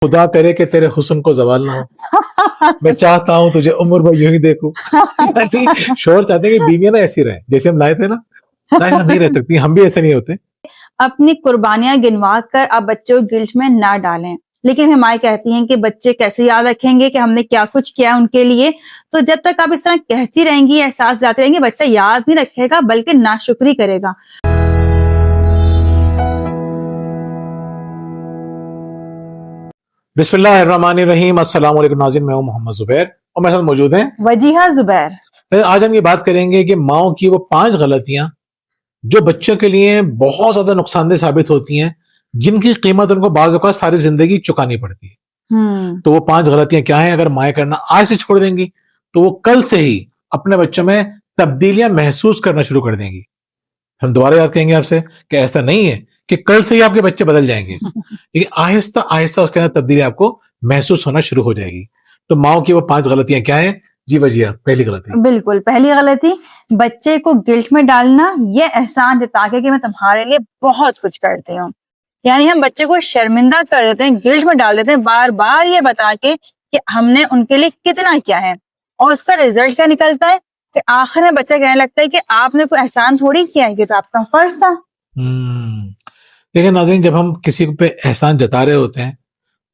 خدا کرے کہ تیرے حسن کو زوال نہ ہو، میں چاہتا ہوں تجھے عمر بھر یوں ہی دیکھوں. شوہر چاہتے ہیں کہ بیویاں نا ایسی رہیں جیسے ہم لائے تھے نا، ظاہر نہیں رہ سکتی، ہم بھی ایسے نہیں ہوتے. اپنی قربانیاں گنوا کر آپ بچوں کو گلٹ میں نہ ڈالیں. لیکن ہماری کہتی ہیں کہ بچے کیسے یاد رکھیں گے کہ ہم نے کیا کچھ کیا ان کے لیے. تو جب تک آپ اس طرح کہتی رہیں گی، احساس جاتے رہیں گے، بچہ یاد نہیں رکھے گا بلکہ ناشکری کرے گا. بسم اللہ الرحمن الرحیم. السلام علیکم ناظرین، میں ہوں محمد زبیر اور میرے ساتھ موجود ہیں وجیہہ زبیر. آج ہم یہ بات کریں گے کہ ماؤں کی وہ 5 غلطیاں جو بچوں کے لیے بہت زیادہ نقصان دہ ثابت ہوتی ہیں، جن کی قیمت ان کو بعض اوقات ساری زندگی چکانی پڑتی ہے. تو وہ 5 غلطیاں کیا ہیں؟ اگر مائیں کرنا آج سے چھوڑ دیں گی تو وہ کل سے ہی اپنے بچوں میں تبدیلیاں محسوس کرنا شروع کر دیں گی. ہم دوبارہ یاد کریں گے آپ سے کہ ایسا نہیں ہے کہ کل سے ہی آپ کے بچے بدل جائیں گے، لیکن آہستہ آہستہ اس کے اندر تبدیلی آپ کو محسوس ہونا شروع ہو جائے گی. تو ماؤں کی وہ 5 غلطیاں کیا ہیں؟ جی وجیہہ، پہلی غلطی. بالکل، پہلی غلطی بچے کو گلٹ میں ڈالنا، یہ احسان جتا کے کہ میں تمہارے لیے بہت کچھ کرتی ہوں. یعنی ہم بچے کو شرمندہ کر دیتے ہیں، گلٹ میں ڈال دیتے ہیں بار بار یہ بتا کے کہ ہم نے ان کے لیے کتنا کیا ہے. اور اس کا رزلٹ کیا نکلتا ہے کہ آخر میں بچہ کہنے لگتا ہے کہ آپ نے کوئی احسان تھوڑی کیا ہے، یہ تو آپ کا فرض تھا. دیکھیں ناظرین، جب ہم کسی پہ احسان جتا رہے ہوتے ہیں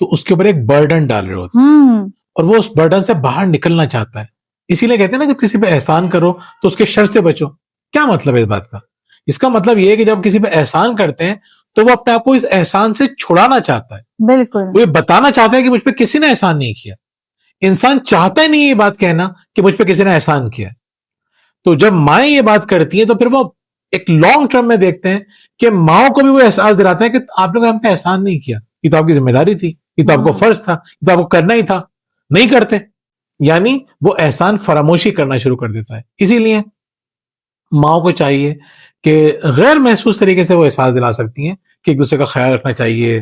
تو اس کے اوپر ایک برڈن ڈال رہے ہوتے ہیں، اور وہ اس برڈن سے باہر نکلنا چاہتا ہے. اسی لیے کہتے ہیں نا، جب کسی پہ احسان کرو تو اس کے شر سے بچو. کیا مطلب ہے اس بات کا؟ اس کا مطلب یہ ہے کہ جب کسی پہ احسان کرتے ہیں تو وہ اپنے آپ کو اس احسان سے چھڑانا چاہتا ہے. بالکل، وہ یہ بتانا چاہتا ہے کہ مجھ پہ کسی نے احسان نہیں کیا. انسان چاہتا ہی نہیں یہ بات کہنا کہ مجھ پہ کسی نے احسان کیا. تو جب مائیں یہ بات کرتی ہیں تو پھر وہ ایک لانگ ٹرم میں دیکھتے ہیں کہ ماؤں کو بھی وہ احساس دلاتے ہیں کہ آپ نے ہم پہ احسان نہیں کیا، یہ تو آپ کی ذمہ داری تھی، یہ تو آپ کو فرض تھا، یہ تو آپ کو کرنا ہی تھا. نہیں کرتے، یعنی وہ احسان فراموشی کرنا شروع کر دیتا ہے. اسی لیے ماؤں کو چاہیے کہ غیر محسوس طریقے سے وہ احساس دلا سکتی ہیں کہ ایک دوسرے کا خیال رکھنا چاہیے.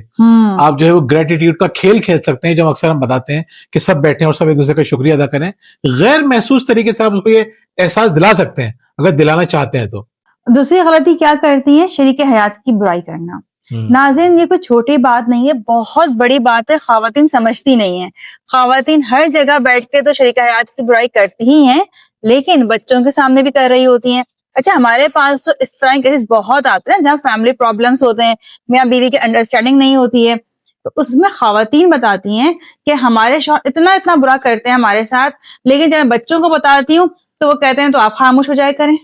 آپ جو ہے وہ گریٹیٹیوڈ کا کھیل کھیل سکتے ہیں، جو اکثر ہم بتاتے ہیں کہ سب بیٹھیں اور سب ایک دوسرے کا شکریہ ادا کریں. غیر محسوس طریقے سے آپ اس کو یہ احساس دلا سکتے ہیں اگر دلانا چاہتے ہیں تو. دوسری غلطی کیا کرتی ہیں؟ شریک حیات کی برائی کرنا. ناظرین، یہ کوئی چھوٹی بات نہیں ہے، بہت بڑی بات ہے. خواتین سمجھتی نہیں ہیں. خواتین ہر جگہ بیٹھ کے تو شریک حیات کی برائی کرتی ہی ہیں، لیکن بچوں کے سامنے بھی کر رہی ہوتی ہیں. اچھا، ہمارے پاس تو اس طرح کے کیسز بہت آتے ہیں جہاں فیملی پرابلمس ہوتے ہیں، میاں بیوی کی انڈرسٹینڈنگ نہیں ہوتی ہے. تو اس میں خواتین بتاتی ہیں کہ ہمارے شوہر اتنا برا کرتے ہیں ہمارے ساتھ، لیکن جب میں بچوں کو بتاتی ہوں تو وہ کہتے ہیں تو آپ خاموش ہو جائے کریں،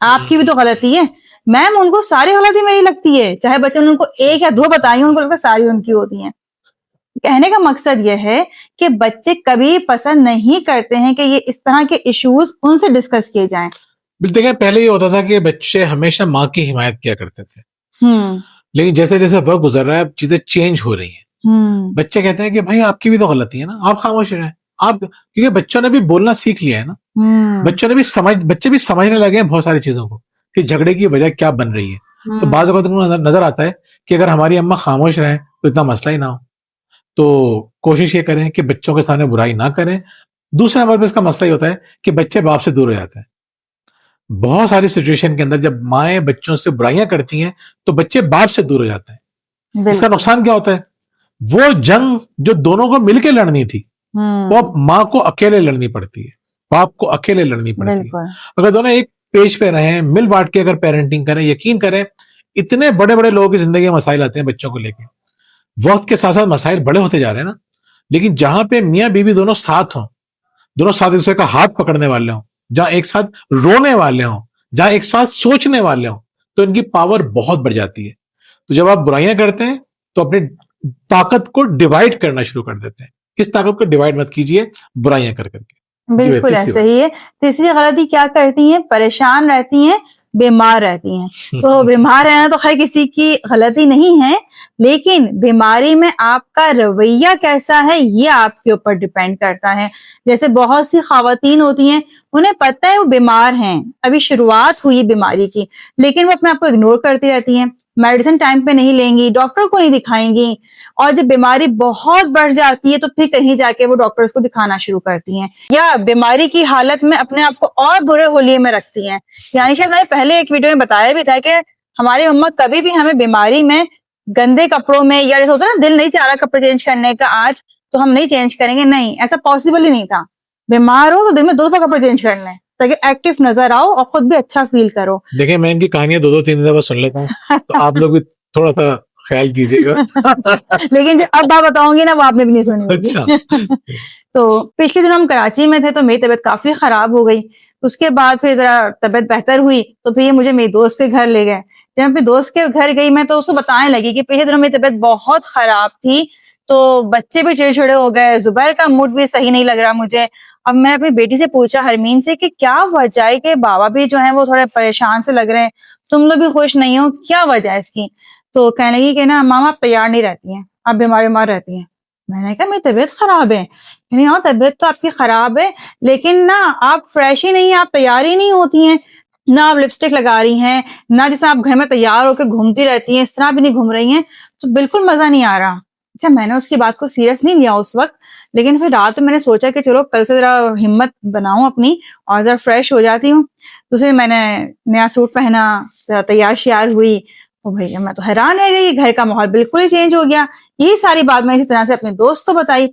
آپ کی بھی تو غلطی ہے. میم، ان کو ساری غلطی میری لگتی ہے، چاہے بچوں نے ان کو 1 یا 2 بتائی ان کو لگتا ہے ساری ان کی ہوتی ہیں. کہنے کا مقصد یہ ہے کہ بچے کبھی پسند نہیں کرتے ہیں کہ یہ اس طرح کے ایشوز ان سے ڈسکس کیے جائیں. دیکھیں، پہلے یہ ہوتا تھا کہ بچے ہمیشہ ماں کی حمایت کیا کرتے تھے، لیکن جیسے جیسے وقت گزر رہا ہے اب چیزیں چینج ہو رہی ہیں. بچے کہتے ہیں کہ بھائی آپ کی بھی تو غلطی ہے نا، آپ خاموش رہیں. آپ کیونکہ بچوں نے بھی بولنا سیکھ لیا ہے نا، بچے بھی سمجھنے لگے ہیں بہت ساری چیزوں کو کہ جھگڑے کی وجہ کیا بن رہی ہے. تو بعض اوقات ان کو نظر آتا ہے کہ اگر ہماری اماں خاموش رہیں تو اتنا مسئلہ ہی نہ ہو. تو کوشش یہ کریں کہ بچوں کے سامنے برائی نہ کریں. دوسرے نمبر پہ اس کا مسئلہ یہ ہوتا ہے کہ بچے باپ سے دور ہو جاتے ہیں. بہت ساری سچویشن کے اندر جب مائیں بچوں سے برائیاں کرتی ہیں تو بچے باپ سے دور ہو جاتے ہیں. اس کا نقصان کیا ہوتا ہے؟ وہ جنگ جو دونوں کو مل کے لڑنی تھی وہ ماں کو اکیلے لڑنی پڑتی ہے، باپ کو اکیلے لڑنی پڑتی ہے. اگر دونوں ایک پیج پہ رہیں، مل بانٹ کے اگر پیرنٹنگ کریں، یقین کریں اتنے بڑے بڑے لوگوں کی زندگی میں مسائل آتے ہیں بچوں کو لے کے. وقت کے ساتھ ساتھ مسائل بڑے ہوتے جا رہے ہیں نا، لیکن جہاں پہ میاں بیوی دونوں ساتھ ہوں، دونوں ساتھ ایک دوسرے کا ہاتھ پکڑنے والے ہوں، جہاں ایک ساتھ رونے والے ہوں، جہاں ایک ساتھ سوچنے والے ہوں، تو ان کی پاور بہت بڑھ جاتی ہے. تو جب آپ برائیاں کرتے ہیں تو اپنی طاقت کو ڈیوائیڈ کرنا شروع کر دیتے ہیں. اس طاقت کو ڈیوائیڈ مت کیجیے برائیاں کر کے. بالکل ایسے ہی ہے. تیسری غلطی کیا کرتی ہیں؟ پریشان رہتی ہیں، بیمار رہتی ہیں. تو بیمار رہنا تو خیر کسی کی غلطی نہیں ہے، لیکن بیماری میں آپ کا رویہ کیسا ہے یہ آپ کے اوپر ڈیپینڈ کرتا ہے. جیسے بہت سی خواتین ہوتی ہیں، انہیں پتہ ہے وہ بیمار ہیں، ابھی شروعات ہوئی بیماری کی، لیکن وہ اپنے آپ کو اگنور کرتی رہتی ہیں، میڈیسن ٹائم پہ نہیں لیں گی، ڈاکٹر کو نہیں دکھائیں گی، اور جب بیماری بہت بڑھ جاتی ہے تو پھر کہیں جا کے وہ ڈاکٹرز کو دکھانا شروع کرتی ہیں، یا بیماری کی حالت میں اپنے آپ کو اور برے حلیے میں رکھتی ہیں. یعنی شاید میں نے پہلے ایک ویڈیو میں بتایا بھی تھا کہ ہماری مما کبھی بھی ہمیں بیماری میں گندے کپڑوں میں, یا جیسے ہوتا ہے نا دل نہیں چاہ رہا کپڑے چینج کرنے کا آج تو ہم نہیں چینج کریں گے, نہیں, ایسا پاسبل ہی نہیں تھا. بیمار ہو تو دن میں 2 دفعہ کپڑے چینج کرنے تاکہ ایکٹیو نظر آؤ اور خود بھی اچھا فیل کرو. دیکھیں میں ان کی کہانیاں 2-3 دفعہ سن لیتا ہوں, تو آپ لوگ بھی تھوڑا سا خیال کیجیے گا. لیکن جو اب آپ بتاؤں گی نا وہ آپ نے بھی نہیں سنی ہوگی. تو پچھلے دن ہم کراچی میں تھے تو میری طبیعت کافی خراب ہو گئی. اس کے بعد پھر ذرا طبیعت بہتر ہوئی تو پھر یہ مجھے میری دوست کے گھر لے گئے. جب میں اپنے دوست کے گھر گئی میں تو اس کو بتانے لگی کہ پچھلے دنوں میری طبیعت بہت خراب تھی, تو بچے بھی چڑچڑے ہو گئے, زبیر کا موڈ بھی صحیح نہیں لگ رہا مجھے. اب میں اپنی بیٹی سے پوچھا حرمین سے کہ کیا وجہ ہے کہ بابا بھی جو ہیں وہ تھوڑے پریشان سے لگ رہے ہیں, تم لوگ بھی خوش نہیں ہو, کیا وجہ ہے اس کی؟ تو کہنے لگی کہ نا ماما آپ تیار نہیں رہتی ہیں, آپ بیمار رہتی ہیں. میں نے کہا میری طبیعت خراب ہے. یعنی ہاں طبیعت تو آپ کی خراب ہے لیکن نہ آپ فریش ہی نہیں ہیں, آپ تیار ہی نہیں ہوتی ہیں, نہ آپ لپسٹک لگا رہی ہیں, نہ جیسے آپ گھر میں تیار ہو کے گھومتی رہتی ہیں اس طرح بھی نہیں گھوم رہی ہیں, تو بالکل مزہ نہیں آ رہا. اچھا میں نے اس کی بات کو سیریس نہیں لیا اس وقت, لیکن پھر رات میں نے سوچا کہ چلو کل سے ذرا ہمت بناؤں اپنی اور ذرا فریش ہو جاتی ہوں. دوسرے میں نے نیا سوٹ پہنا, ذرا تیار شیار ہوئی, او بھیا میں تو حیران رہ گئی, گھر کا ماحول بالکل ہی چینج ہو گیا. یہی ساری بات میں اسی طرح سے اپنے دوست کو بتائی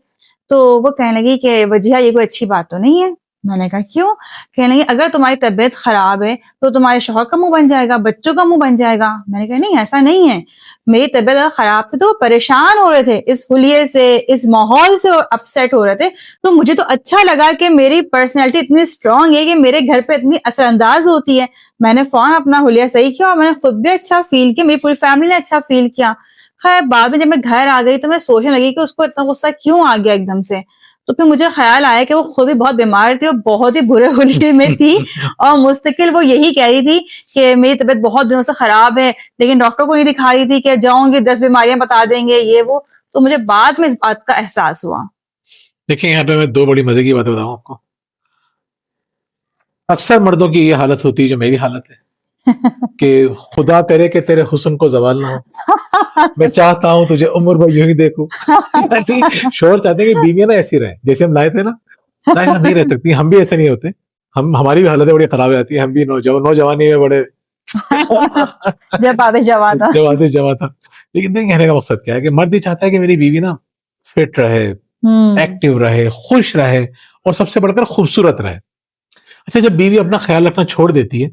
تو وہ کہنے لگی کہ وجیہہ یہ کوئی اچھی بات تو نہیں ہے. میں نے کہا کیوں؟ کہنے لگی اگر تمہاری طبیعت خراب ہے تو تمہارے شوہر کا منہ بن جائے گا, بچوں کا منہ بن جائے گا. میں نے کہا نہیں ایسا نہیں ہے, میری طبیعت خراب تھی تو وہ پریشان ہو رہے تھے اس حلیے سے, اس ماحول سے اپسیٹ ہو رہے تھے, تو مجھے تو اچھا لگا کہ میری پرسنالٹی اتنی اسٹرانگ ہے کہ میرے گھر پہ اتنی اثر انداز ہوتی ہے. میں نے فوراً اپنا حلیہ صحیح کیا اور میں نے خود بھی اچھا فیل کیا, میری پوری فیملی نے اچھا فیل کیا. خیر بعد میں جب میں گھر آ گئی تو میں سوچنے لگی کہ اس کو اتنا غصہ کیوں آ گیا ایک دم سے. تو پھر مجھے خیال آیا کہ وہ خود بھی بہت بیمار تھی اور بہت ہی برے حلیے میں تھی اور مستقل وہ یہی کہہ رہی تھی کہ میری طبیعت بہت دنوں سے خراب ہے, لیکن ڈاکٹر کو نہیں دکھا رہی تھی کہ جاؤں گی 10 بیماریاں بتا دیں گے یہ وہ. تو مجھے بعد میں اس بات کا احساس ہوا. دیکھیں یہاں پہ میں 2 بڑی مزے کی باتیں بتاؤں آپ کو. اکثر مردوں کی یہ حالت ہوتی ہے جو میری حالت ہے کہ خدا کرے کہ تیرے حسن کو زوال نہ ہو, میں چاہتا ہوں تجھے عمر بھر یوں ہی دیکھوں. شوہر چاہتے ہیں کہ بیویاں نا ایسی رہیں جیسے ہم لائے تھے نا, نہیں رہ سکتی, ہم بھی ایسے نہیں ہوتے, ہماری بھی حالتیں بڑی خراب جاتی ہیں, ہم بھی نوجوانی میں بڑے جب آتے جوا تھا. لیکن دیکھیں کہنے کا مقصد کیا ہے کہ مرد ہی چاہتا ہے کہ میری بیوی نا فٹ رہے, ایکٹیو رہے, خوش رہے اور سب سے بڑھ کر خوبصورت رہے. اچھا جب بیوی اپنا خیال رکھنا چھوڑ دیتی ہے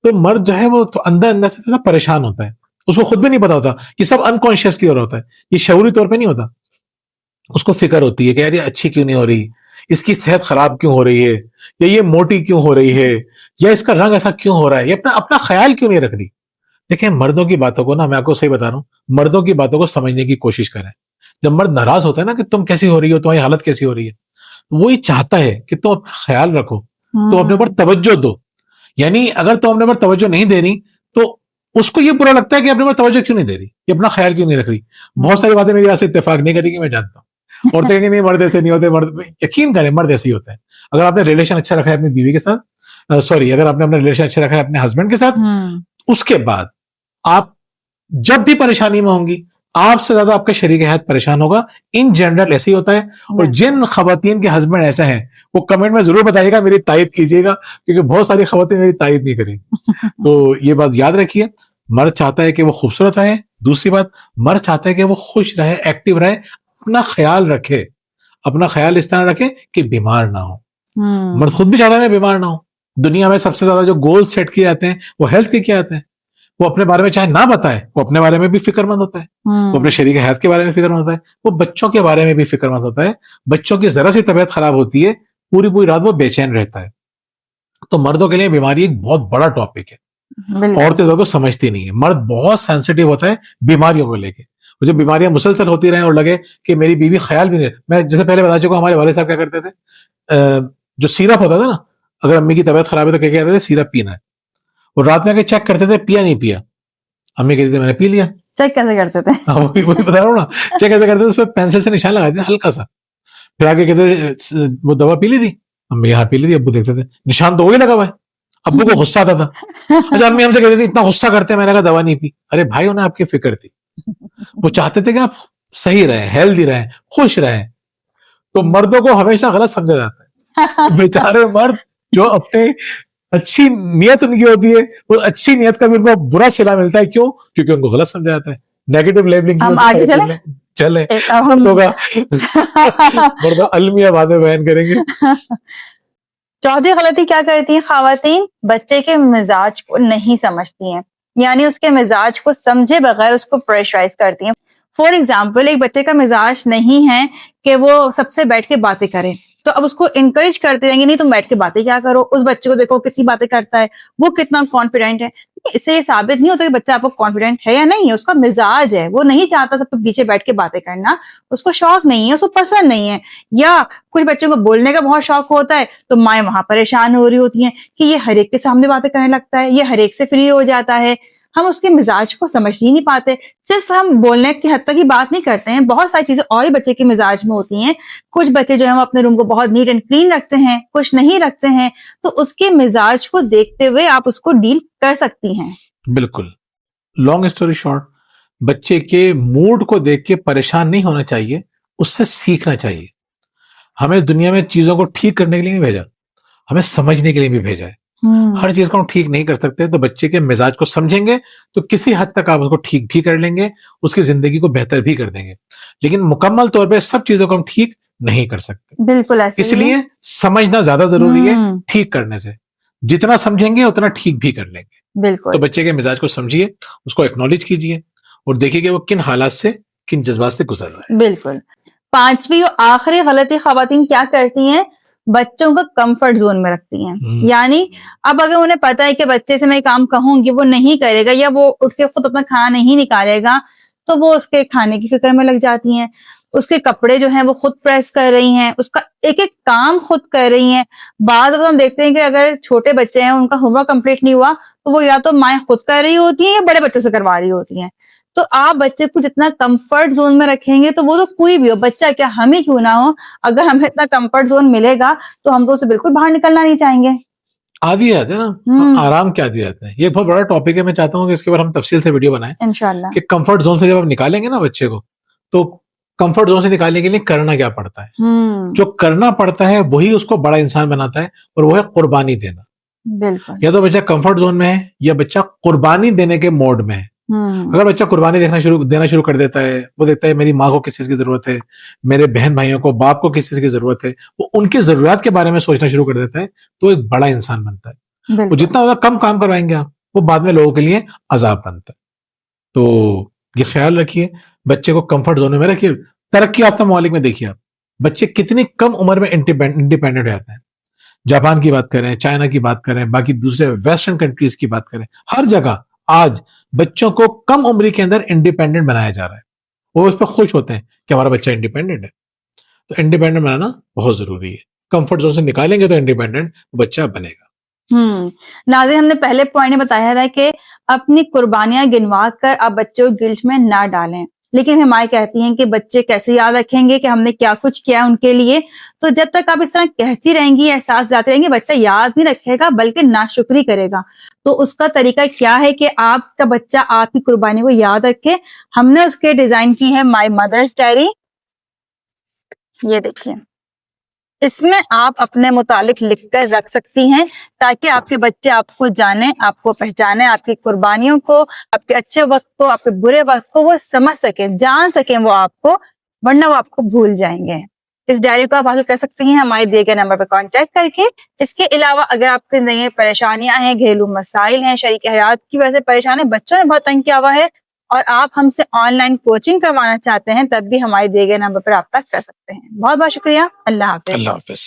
تو مرد جو ہے وہ تو اندر سے تھوڑا پریشان ہوتا ہے, اس کو خود بھی نہیں پتا ہوتا, یہ سب انکانشیسلی ہو رہا ہوتا ہے, یہ شعوری طور پہ نہیں ہوتا. اس کو فکر ہوتی ہے کہ یار یہ اچھی کیوں نہیں ہو رہی, اس کی صحت خراب کیوں ہو رہی ہے, یا یہ موٹی کیوں ہو رہی ہے, یا اس کا رنگ ایسا کیوں ہو رہا ہے, یہ اپنا خیال کیوں نہیں رکھ رہی. دیکھیں مردوں کی باتوں کو نا, میں آپ کو صحیح بتا رہا ہوں, مردوں کی باتوں کو سمجھنے کی کوشش کریں. جب مرد ناراض ہوتا ہے نا کہ تم کیسی ہو رہی ہو, تمہاری حالت کیسی ہو رہی ہے, تو وہی چاہتا ہے کہ تم اپنا خیال رکھو, تم اپنے اوپر توجہ دو. یعنی اگر تم اپنے اوپر توجہ نہیں دے رہی تو اس کو یہ برا لگتا ہے کہ اپنے اوپر توجہ کیوں نہیں دے رہی, یہ اپنا خیال کیوں نہیں رکھ رہی. بہت ساری باتیں میری سے اتفاق نہیں کریں گی, میں جانتا ہوں. عورتیں کہیں نہیں مرد ایسے نہیں ہوتے, مرد یقین کریں مرد ایسے ہی ہوتے ہیں. اگر آپ نے ریلیشن اچھا رکھا ہے اپنی بیوی کے ساتھ, اگر آپ نے اپنا ریلیشن اچھا رکھا ہے اپنے ہسبینڈ کے ساتھ, اس کے بعد آپ جب بھی پریشانی میں ہوں گی آپ سے زیادہ آپ کا شریک حیات پریشان ہوگا. ان جنرل ایسے ہی ہوتا ہے. اور جن خواتین کے ہسبینڈ ایسے ہیں وہ کمنٹ میں ضرور بتائیے گا, میری تائید کیجیے گا, کیونکہ بہت ساری خواتین میری تائید نہیں کریں. تو یہ بات یاد رکھیے, مرد چاہتا ہے کہ وہ خوبصورت رہے. دوسری بات, مرد چاہتا ہے کہ وہ خوش رہے, ایکٹیو رہے, اپنا خیال رکھے. اپنا خیال اس طرح رکھے کہ بیمار نہ ہو. مرد خود بھی چاہتا ہے میں بیمار نہ ہوں. دنیا میں سب سے زیادہ جو گول سیٹ کیے جاتے ہیں وہ ہیلتھ کے کیا آتے ہیں. وہ اپنے بارے میں چاہے نہ بتائے, وہ اپنے بارے میں بھی فکر مند ہوتا ہے, وہ اپنے شریک حیات کے بارے میں فکر مند ہوتا ہے, وہ بچوں کے بارے میں بھی فکر مند ہوتا ہے. بچوں کی ذرا سی طبیعت خراب ہوتی ہے پوری رات وہ بے چین رہتا ہے. تو مردوں کے لیے بیماری ایک بہت بڑا ٹاپک ہے, عورتیں لوگوں کو سمجھتی نہیں ہے. مرد بہت سینسیٹیو ہوتا ہے بیماریوں کو لے کے. جب بیماریاں مسلسل ہوتی رہیں اور لگے کہ میری بیوی خیال بھی نہیں, میں جیسے پہلے بتا چکا ہوں, ہمارے والد صاحب کیا کرتے تھے, جو سیرپ ہوتا تھا نا, اگر امی کی طبیعت خراب ہے تو کیا کہتے تھے سیرپ پینا ہے, اور رات میں آ کے چیک کرتے تھے پیا نہیں پیا, امی کہتے تھے میں نے پی لیا. چیک کیسے کرتے تھے؟ وہی بتا رہا ہوں نا, چیک کیسے کرتے تھے, اس پہ پینسل سے نشان لگاتے تھے ہلکا سا, پھر آگے کہتے تھے وہ دوا پی لی تھی, امی یہاں پی لی تھی. ابو دیکھتے تھے نشان تو وہی لگا ہوا ہے. ابو کو غصہ آتا تھا. اچھا امی ہم سے کہتے تھے اتنا غصہ کرتے ہیں, میں نے کہا دوا نہیں پی. ارے بھائی انہیں آپ کی فکر تھی, وہ چاہتے تھے کہ آپ صحیح رہیں, ہیلدی رہیں, خوش رہیں. تو مردوں کو ہمیشہ غلط سمجھا جاتا ہے. بیچارے مرد جو اپنے اچھی نیت ان کی ہوتی ہے, وہ اچھی نیت کا بھی ان کو برا صلہ ملتا ہے. کیوں؟ کیونکہ ان کو غلط سمجھا جاتا ہے. نیگیٹو لیبلنگ ہم آگے چلیں ہوگا مردوں المیہ باتیں بیان کریں گے. چوتھی غلطی کیا کرتی ہیں خواتین؟ بچے کے مزاج کو نہیں سمجھتی ہیں، یعنی اس کے مزاج کو سمجھے بغیر اس کو پریشرائز کرتی ہیں. فار ایگزامپل ایک بچے کا مزاج نہیں ہے کہ وہ سب سے بیٹھ کے باتیں کرے، تو اب اس کو انکریج کرتے رہیں گے نہیں تم بیٹھ کے باتیں کیا کرو، اس بچے کو دیکھو کتنی باتیں کرتا ہے، وہ کتنا کانفیڈنٹ ہے. اس سے یہ ثابت نہیں ہوتا کہ بچہ آپ کو کانفیڈنٹ ہے یا نہیں ہے، اس کا مزاج ہے، وہ نہیں چاہتا سب کے پیچھے بیٹھ کے باتیں کرنا، اس کو شوق نہیں ہے، اس کو پسند نہیں ہے. یا کچھ بچوں کو بولنے کا بہت شوق ہوتا ہے تو مائیں وہاں پریشان ہو رہی ہوتی ہیں کہ یہ ہر ایک کے سامنے باتیں کرنے لگتا ہے، یہ ہر ایک سے فری ہو جاتا ہے. ہم اس کے مزاج کو سمجھ ہی نہیں پاتے. صرف ہم بولنے کی حد تک ہی بات نہیں کرتے ہیں، بہت ساری چیزیں اور ہی بچے کے مزاج میں ہوتی ہیں. کچھ بچے جو ہیں وہ اپنے روم کو بہت نیٹ اینڈ کلین رکھتے ہیں، کچھ نہیں رکھتے ہیں، تو اس کے مزاج کو دیکھتے ہوئے آپ اس کو ڈیل کر سکتی ہیں. بالکل. لانگ اسٹوری شارٹ، بچے کے موڈ کو دیکھ کے پریشان نہیں ہونا چاہیے، اس سے سیکھنا چاہیے. ہمیں دنیا میں چیزوں کو ٹھیک کرنے کے لیے نہیں بھیجا، ہمیں سمجھنے کے لیے بھی بھیجا ہے. ہر چیز کو ہم ٹھیک نہیں کر سکتے، تو بچے کے مزاج کو سمجھیں گے تو کسی حد تک آپ اس کو ٹھیک بھی کر لیں گے، اس کی زندگی کو بہتر بھی کر دیں گے. لیکن مکمل طور پہ سب چیزوں کو ہم ٹھیک نہیں کر سکتے. بالکل ایسے اس لیے سمجھنا زیادہ ضروری ہے ٹھیک کرنے سے. جتنا سمجھیں گے اتنا ٹھیک بھی کر لیں گے. بالکل. تو بچے کے مزاج کو سمجھیے، اس کو ایکنالج کیجیے اور دیکھیے کہ وہ کن حالات سے، کن جذبات سے گزر رہا ہے. بالکل. پانچویں اور آخری غلطی خواتین کیا کرتی ہیں؟ بچوں کو کمفرٹ زون میں رکھتی ہیں. یعنی اب اگر انہیں پتا ہے کہ بچے سے میں کام کہوں گی وہ نہیں کرے گا، یا وہ اٹھ کے خود اپنا کھانا نہیں نکالے گا، تو وہ اس کے کھانے کی فکر میں لگ جاتی ہیں. اس کے کپڑے جو ہیں وہ خود پریس کر رہی ہیں، اس کا ایک ایک کام خود کر رہی ہیں. بعض وقت ہم دیکھتے ہیں کہ اگر چھوٹے بچے ہیں ان کا ہوم ورک کمپلیٹ نہیں ہوا تو وہ یا تو مائیں خود کر رہی ہوتی ہیں یا بڑے بچوں سے کروا رہی ہوتی ہیں. تو آپ بچے کو جتنا کمفرٹ زون میں رکھیں گے تو وہ تو کوئی بھی ہو، بچہ کیا ہم ہی کیوں نہ ہو، اگر ہمیں اتنا کمفرٹ زون ملے گا تو ہم تو اسے بالکل باہر نکلنا نہیں چاہیں گے. عادی آتے ہیں نا، آرام کے عادی آتے ہیں. یہ بہت بڑا ٹاپک ہے، میں چاہتا ہوں کہ اس کے اوپر ہم تفصیل سے ویڈیو بنائیں انشاءاللہ. کہ کمفرٹ زون سے جب آپ نکالیں گے نا بچے کو، تو کمفرٹ زون سے نکالنے کے لیے کرنا کیا پڑتا ہے. جو کرنا پڑتا ہے وہی اس کو بڑا انسان بناتا ہے، اور وہ ہے قربانی دینا. بالکل. یا تو بچہ کمفرٹ زون میں ہے یا بچہ قربانی دینے کے موڈ میں ہے. اگر بچہ قربانی دینا شروع کر دیتا ہے، وہ دیکھتا ہے میری ماں کو کس چیز کی ضرورت ہے، میرے بہن بھائیوں کو، باپ کو کس چیز کی ضرورت ہے، وہ ان کی ضروریات کے بارے میں سوچنا شروع کر دیتا ہے، تو ایک بڑا انسان بنتا ہے. وہ جتنا زیادہ کم کام کروائیں گے آپ، وہ بعد میں لوگوں کے لیے عذاب بنتا ہے. تو یہ خیال رکھیے، بچے کو کمفرٹ زون میں رکھیے. ترقی یافتہ ممالک میں دیکھیے آپ، بچے کتنی کم عمر میں انڈیپینڈنٹ ہو جاتے ہیں. جاپان کی بات کریں، چائنا کی بات کریں، باقی دوسرے ویسٹرن کنٹریز کی بات کریں، ہر جگہ آج بچوں کو کم عمری کے اندر انڈیپینڈنٹ بنایا جا رہا ہے. وہ اس پہ خوش ہوتے ہیں کہ ہمارا بچہ انڈیپینڈنٹ ہے. تو انڈیپینڈنٹ بنانا بہت ضروری ہے. کمفرٹ زون سے نکالیں گے تو انڈیپینڈنٹ بچہ بنے گا. ناظرین، ہم نے پہلے پوائنٹ میں بتایا تھا کہ اپنی قربانیاں گنوا کر آپ بچوں کو گلٹ میں نہ ڈالیں. لیکن ہماری کہتی ہیں کہ بچے کیسے یاد رکھیں گے کہ ہم نے کیا کچھ کیا ان کے لیے. تو جب تک آپ اس طرح کہتی رہیں گی، احساس جاتے رہیں گے، بچہ یاد نہیں رکھے گا بلکہ ناشکری کرے گا. تو اس کا طریقہ کیا ہے کہ آپ کا بچہ آپ کی قربانی کو یاد رکھے؟ ہم نے اس کے ڈیزائن کی ہے مائی مدرس ڈائری. یہ دیکھیے، اس میں آپ اپنے متعلق لکھ کر رکھ سکتی ہیں تاکہ آپ کے بچے آپ کو جانے، آپ کو پہچانے، آپ کی قربانیوں کو، آپ کے اچھے وقت کو، آپ کے برے وقت کو وہ سمجھ سکیں، جان سکیں وہ آپ کو، ورنہ وہ آپ کو بھول جائیں گے. اس ڈائری کو آپ حاصل کر سکتی ہیں ہمارے دیے گئے نمبر پر کانٹیکٹ کر کے. اس کے علاوہ اگر آپ کے زندگی میں پریشانیاں ہیں، گھریلو مسائل ہیں، شریک حیات کی وجہ سے پریشان ہیں، بچوں نے بہت تنگ کیا ہوا ہے، اور آپ ہم سے آن لائن کوچنگ کروانا چاہتے ہیں، تب بھی ہمارے دیے گئے نمبر پر رابطہ کر سکتے ہیں. بہت بہت شکریہ. اللہ حافظ. اللہ حافظ.